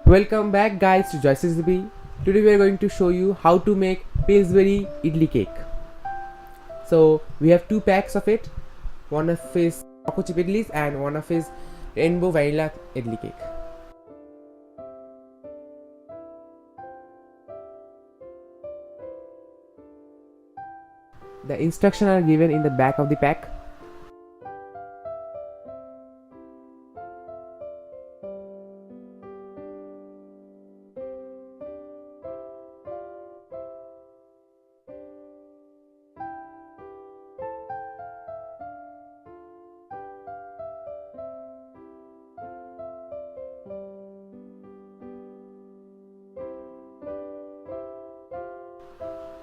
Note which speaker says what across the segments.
Speaker 1: Welcome back guys to Joyce's Recipe. Today we are going to show you how to make Pillsbury idli cake. So we have two packs of it. One of is Choco chip idlis and one of is rainbow vanilla idli cake. The instructions are given in the back of the pack.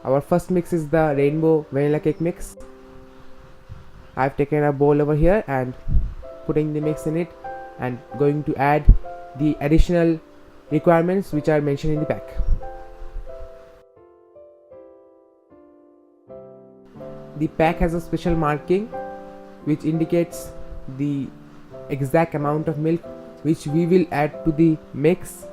Speaker 1: Our first mix is the rainbow vanilla cake mix. I've taken a bowl over here and putting the mix in it and going to add the additional requirements which are mentioned in the pack. The pack has a special marking which indicates the exact amount of milk which we will add to the mix.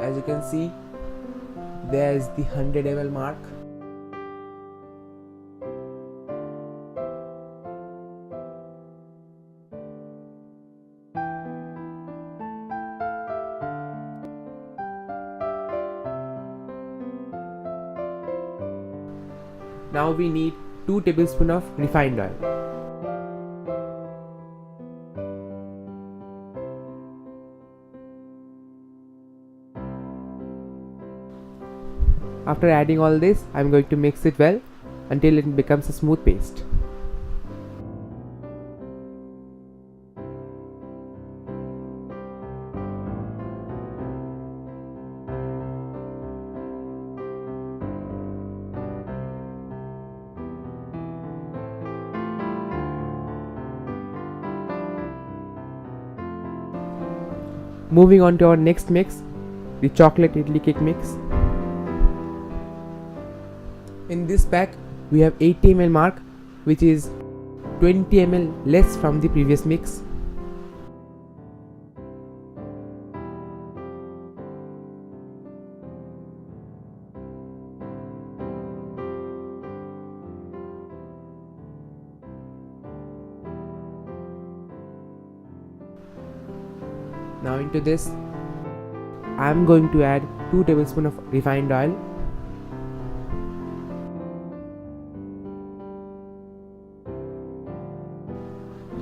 Speaker 1: As you can see, there is the 100 ml mark. Now we need 2 tablespoons of refined oil. After adding all this, I am going to mix it well until it becomes a smooth paste. Moving on to our next mix, the chocolate idli cake mix. In this pack, we have 80 ml mark, which is 20 ml less from the previous mix. Now into this, I am going to add 2 tablespoons of refined oil.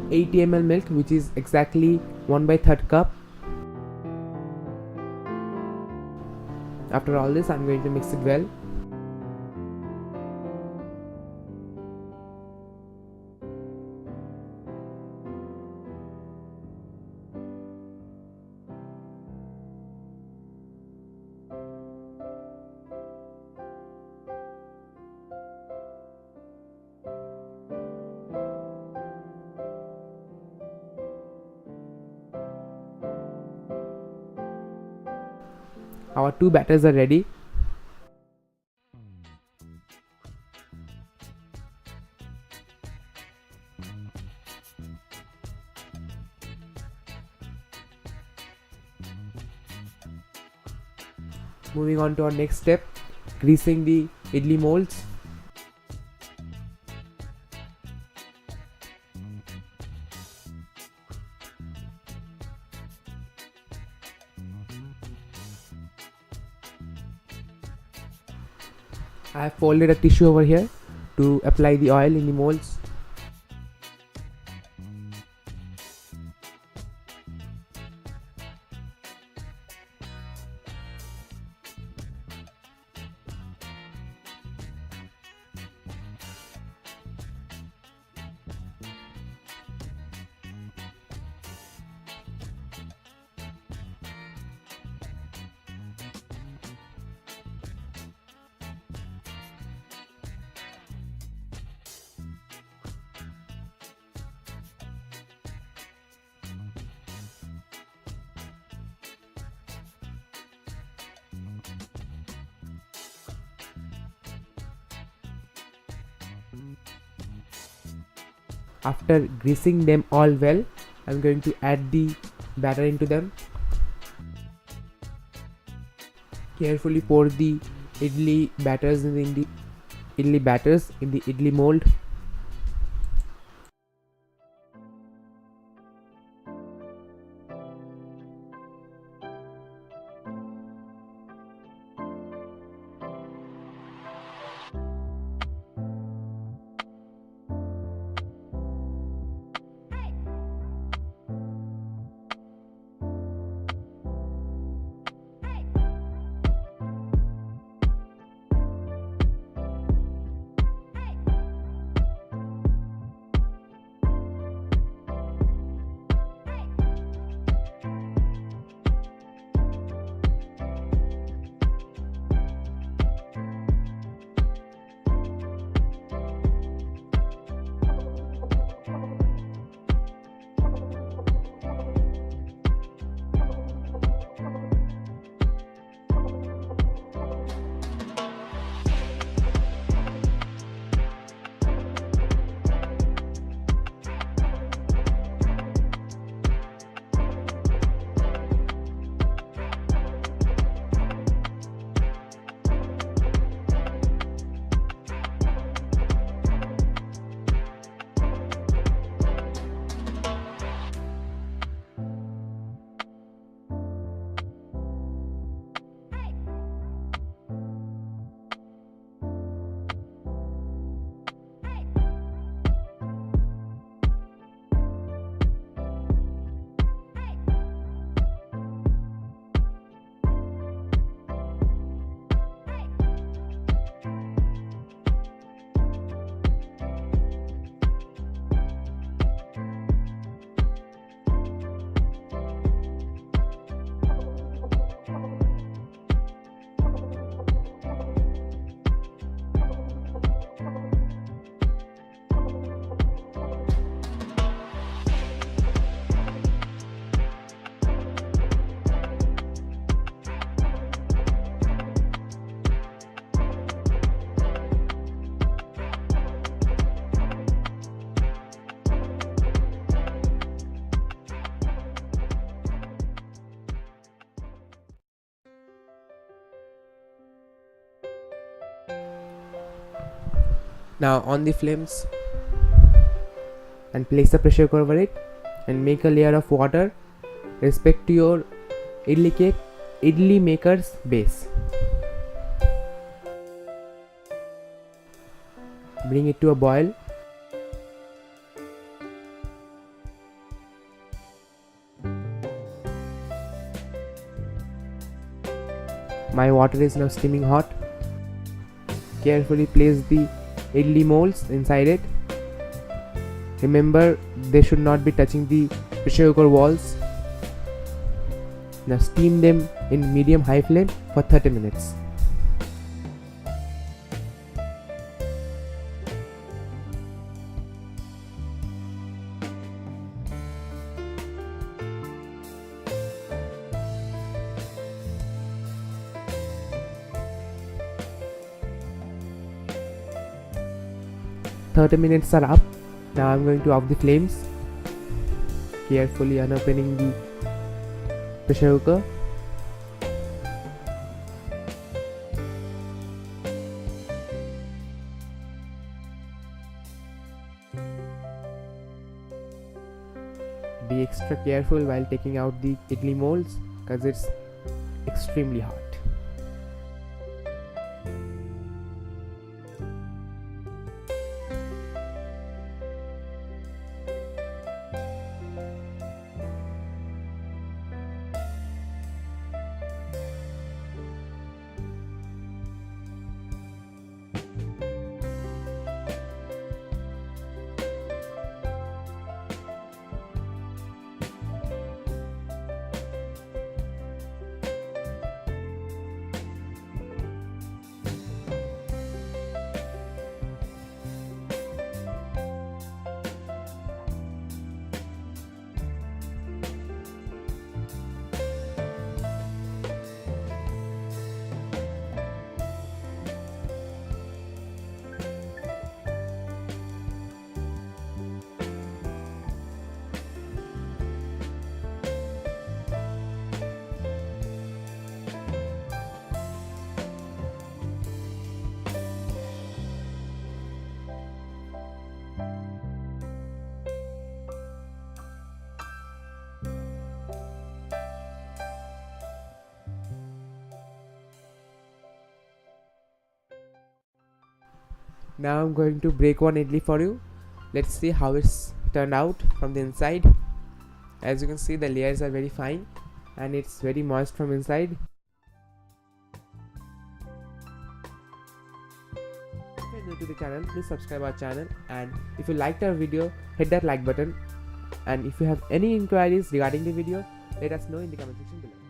Speaker 1: $80 ml milk, which is exactly 1/3 cup. After all this, I'm going to mix it well. Our two batters are ready. Moving on to our next step, greasing the idli molds. I have folded a tissue over here to apply the oil in the molds. After greasing them all well, I'm going to add the batter into them. Carefully pour the idli batters in the idli mold. Now on the flames and place the pressure cooker over it and make a layer of water respect to your idli maker's base. Bring it to a boil. My water is now steaming hot. Carefully place the idli molds inside it. Remember, they should not be touching the pressure cooker walls. Now steam them in medium-high flame for 30 minutes. Minutes are up. Now I'm going to off the flames. Carefully unopening the pressure cooker. Be extra careful while taking out the idli molds because it's extremely hot. Now I'm going to break one idli for you. Let's see how it's turned out from the inside. As you can see, the layers are very fine and it's very moist from inside. If you're new to the channel, please subscribe our channel, and if you liked our video, hit that like button, and if you have any inquiries regarding the video, let us know in the comment section below.